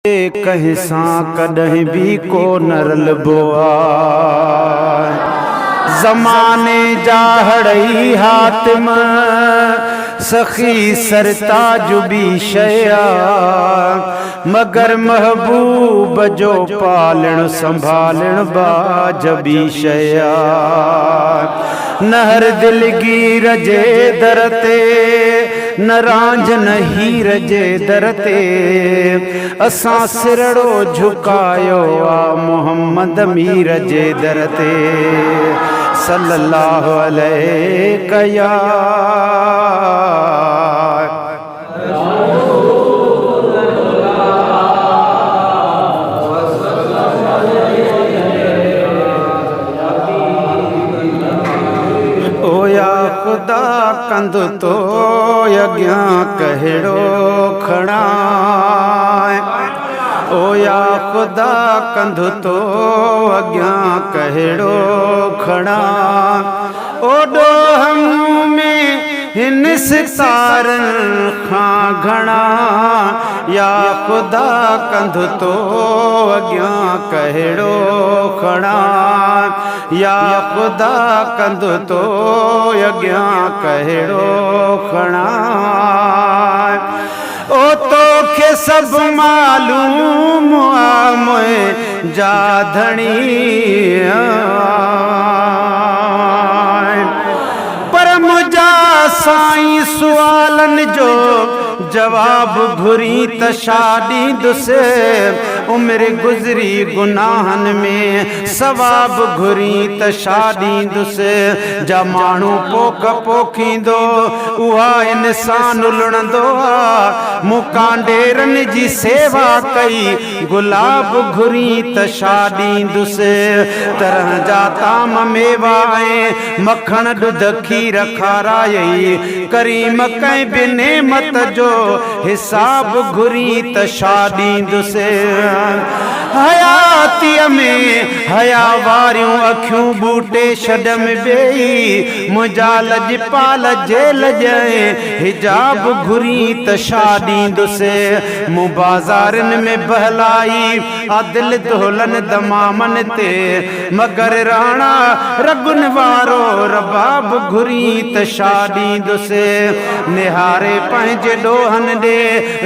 कहीं सां कॾहिं भी को न रलबो आहे। ज़माने जा हड़ई हातिम सखी सरताज भी शया, मगर महबूब जो पालण संभालण बाज भी शया। न हर दिलगीर जे दर ते न रांझ न हीर जे दर ते असां सिरड़ो झुकायो आ मोहम्मद मीर जे दर ते सल्लल्लाहु अलैहि या खुदा कंद तो अॻियां कहिड़ो खणा, ओ या खुदा कंद तो अॻियां कहिड़ो खणा। ओॾो हम में हिन सितारनि खां घणा, या खुदा कंद तो अॻियां कहिड़ो खणा, या खुदा कंद तो अॻियां कहिड़ो खणा। ओ तोखे सभु मालूम आ मुंहिंजा धणी, पर मुंहिंजा साईं सुवालनि जो जवाब घुरी त छा ॾींदुसि। उमिरि गुज़री गुनाहनि में सवाब घुरी त छा ॾींदुसि। जा माण्हू पोख पोखींदो उहा इंसान लुणंदो आ। मुकांडेरनि जी सेवा कई गुलाब घुरी त छा ॾींदुसि। तरह जा ताम मेवा ऐं मखण ॾुध खीर खारायई, करीम कंहिं बि नेमत जो हिसाब घुरी त छा ॾींदुसि। हयातीअ में हया वारियूं अखियूं बूटे छॾ में वेई, मुंहिंजा लजपाल जेल जंहिं हिजाब घुरी त छा ॾींदुसि। मूं बाज़ारनि में बहलाई आदिल दोलन दमामनि ते, मगर राणा रगुन वारो रबाब घुरी त छा ॾींदुसि। निहारे पंहिंजे ॾोहनि ॾे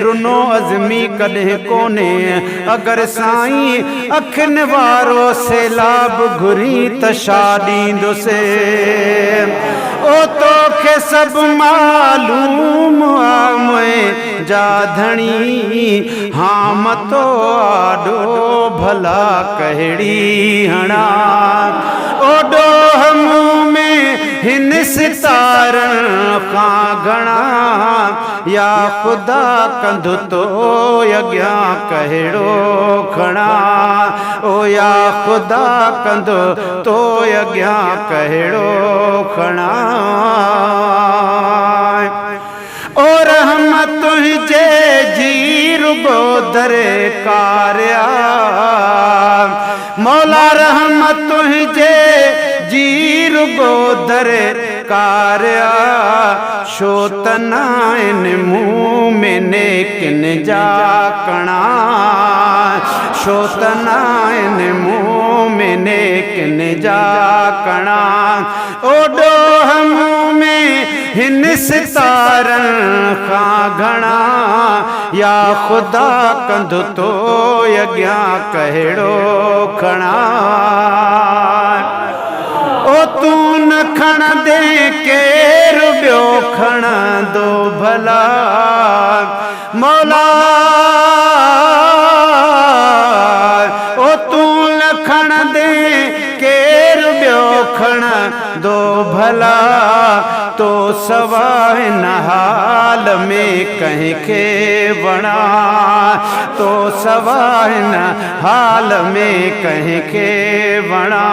रुनो अज़मी कॾहिं कोन्हे, अगर साईं अखियुनि वारो सैलाब घुरी त छा ॾींदुसि। ओ तोखे सभु मालूम आ मुंहिंजा धणी, हाँ मतो आॾो भला कहिड़ी हणा। ओॾो हम में हिन सितारनि खां घणा, या खुदा कंद तो अॻियां कहिड़ो खणा। ओ या खुदा कंद तो अॻियां कहिड़ो खणा। ओ रहमत तुंहिंजे जी रुगो दरकारिया, मौला रहमत तुंहिंजे जी रुगो दरकारिया। छो त न आहिनि मुंहुं में नेकिन जा कणा, छो त न आहिनि मुंहुं में नेकिन जा कणा। ओॾो हम में हिन सितारनि खां घणा, या खुदा कंद तो अॻियां कहिड़ो खणा। ओ तूं न खणंदे केरु ॿियो खणंदो भला, मौला ओ तूं न खणंदे केरु ॿियो खणंदो भला। तो सवाइ न हाल में कंहिंखे वणा, तो सवाइ न हाल में कंहिंखे वणा।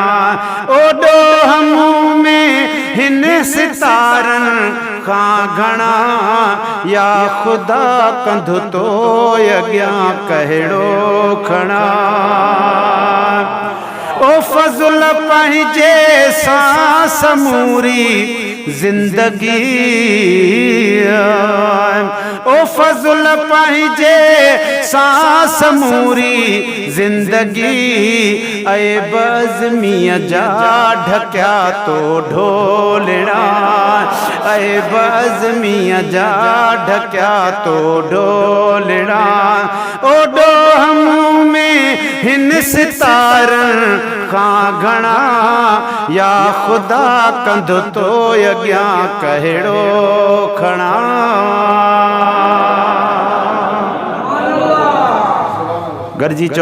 ओॾो हम में हिन सितारनि खां घणा, या खुदा कंद तो अॻियां कहिड़ो खणा। ओ फज़ल पंहिंजे सां समूरी जिंदगी ओ फज़ल पंहिंजे सांस मूरी जिंदगी ऐ बज़मीअ जा ढकिया तो ढोलणा ऐ बज़मीअ जा ढकिया तो ढोलणा ओ ॾोहम में हिन सितारनि खां घणा या ख़ुदा कंदो तो अॻियां कहिड़ो खणा गॾिजी चओ।